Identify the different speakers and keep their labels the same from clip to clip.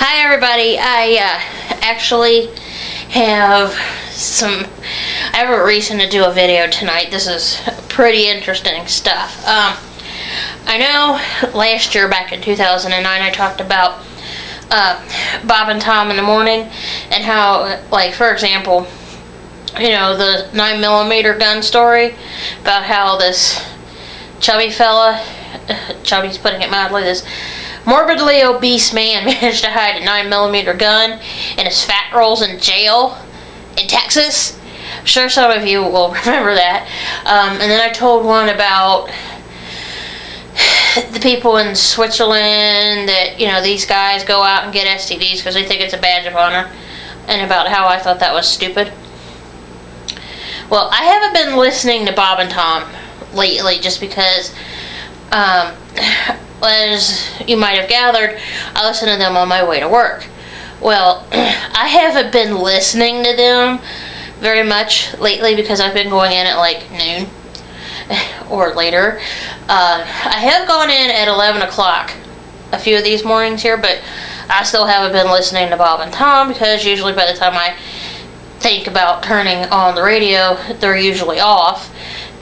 Speaker 1: Hi everybody, I actually have I have a reason to do a video tonight. This is pretty interesting stuff. I know last year, back in 2009, I talked about Bob and Tom in the morning, and how, like, for example, you know, the 9mm gun story, about how this chubby fella, chubby's putting it mildly, this morbidly obese man managed to hide a 9mm gun in his fat rolls in jail in Texas. I'm sure some of you will remember that. And then I told one about the people in Switzerland that, you know, these guys go out and get STDs because they think it's a badge of honor, and about how I thought that was stupid. Well, I haven't been listening to Bob and Tom lately just because, as you might have gathered, I listen to them on my way to work. Well, I haven't been listening to them very much lately because I've been going in at like noon or later. I have gone in at 11 o'clock a few of these mornings here, but I still haven't been listening to Bob and Tom because usually by the time I think about turning on the radio, they're usually off.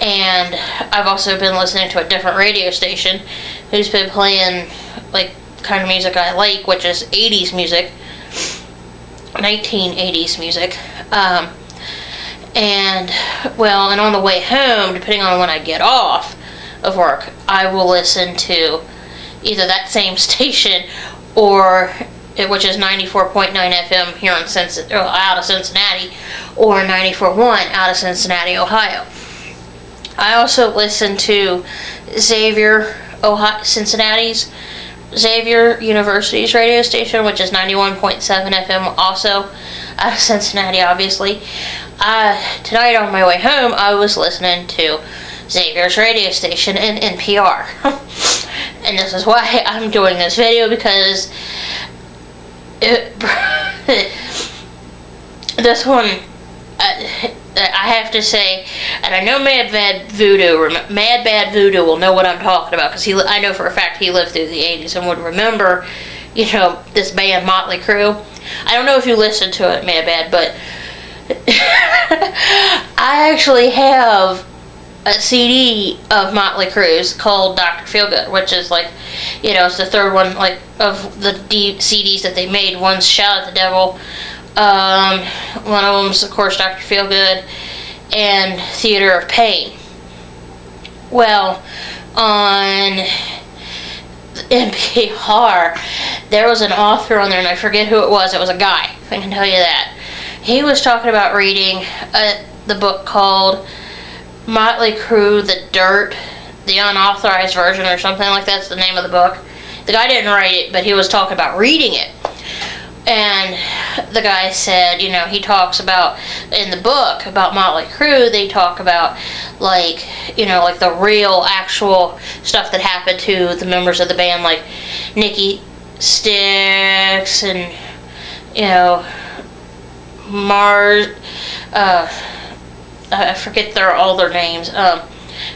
Speaker 1: And I've also been listening to a different radio station who's been playing, like, kind of music I like, which is 80s music, 1980s music. And on the way home, depending on when I get off of work, I will listen to either that same station, or which is 94.9 FM here in out of Cincinnati, or 94.1 out of Cincinnati, Ohio. I also listen to Xavier, Cincinnati's Xavier University's radio station, which is 91.7 FM, also out of Cincinnati, obviously. Tonight on my way home, I was listening to Xavier's radio station in NPR. And this is why I'm doing this video, because this one, I have to say, and I know Mad Bad Voodoo will know what I'm talking about, because I know for a fact he lived through the 80s and would remember, you know, this band Motley Crue. I don't know if you listened to it, Mad Bad, but I actually have a CD of Motley Crue's called Dr. Feelgood, which is, like, you know, it's the third one, like, of the CDs that they made. One's Shout at the Devil. One of them's, of course, Dr. Feelgood and Theater of Pain. Well, on NPR, there was an author on there, and I forget who it was. It was a guy, I can tell you that. He was talking about reading the book called Motley Crue, the Dirt, The Unauthorized Version, or something like that's the name of the book. The guy didn't write it, but he was talking about reading it. And the guy said, you know, he talks about, in the book about Motley Crue, they talk about, like, you know, like the real, actual stuff that happened to the members of the band, like Nikki Sixx and, you know, I forget all their names, and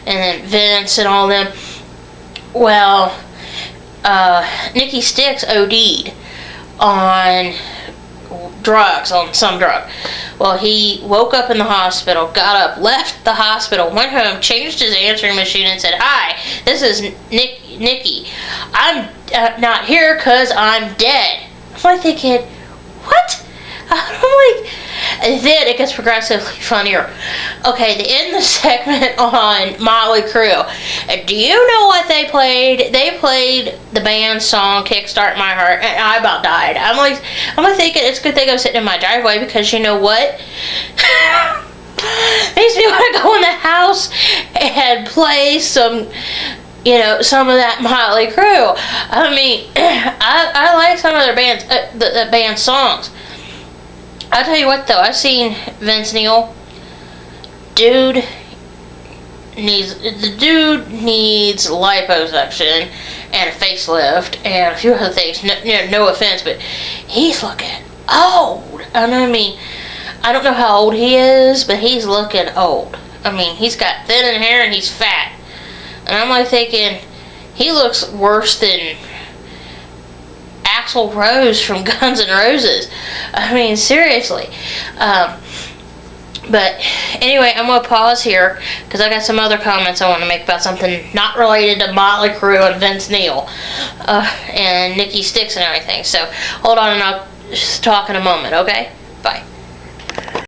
Speaker 1: then Vince and all them. Well, Nikki Sixx OD'd on drugs, on some drug. Well, he woke up in the hospital, got up, left the hospital, went home, changed his answering machine, and said, "Hi, this is Nikki. I'm not here because I'm dead." I'm like thinking, what? I'm like, and then it gets progressively funnier. Okay, they end the segment on Motley Crue. And do you know what they played? They played the band's song "Kickstart My Heart," and I about died. I'm like thinking, it's a good thing I'm sitting in my driveway, because you know what? Makes me want to go in the house and play some, you know, some of that Motley Crue. I mean, I like some of their bands, the band's songs. I'll tell you what, though, I've seen Vince Neil. The dude needs liposuction and a facelift and a few other things. No offense, but he's looking old. And I mean, I don't know how old he is, but he's looking old. I mean, he's got thinning hair and he's fat. And I'm like thinking, he looks worse than Axl Rose from Guns N' Roses. I mean, seriously. But anyway, I'm going to pause here because I got some other comments I want to make about something not related to Motley Crue and Vince Neil and Nikki Sixx and everything. So hold on and I'll just talk in a moment, okay?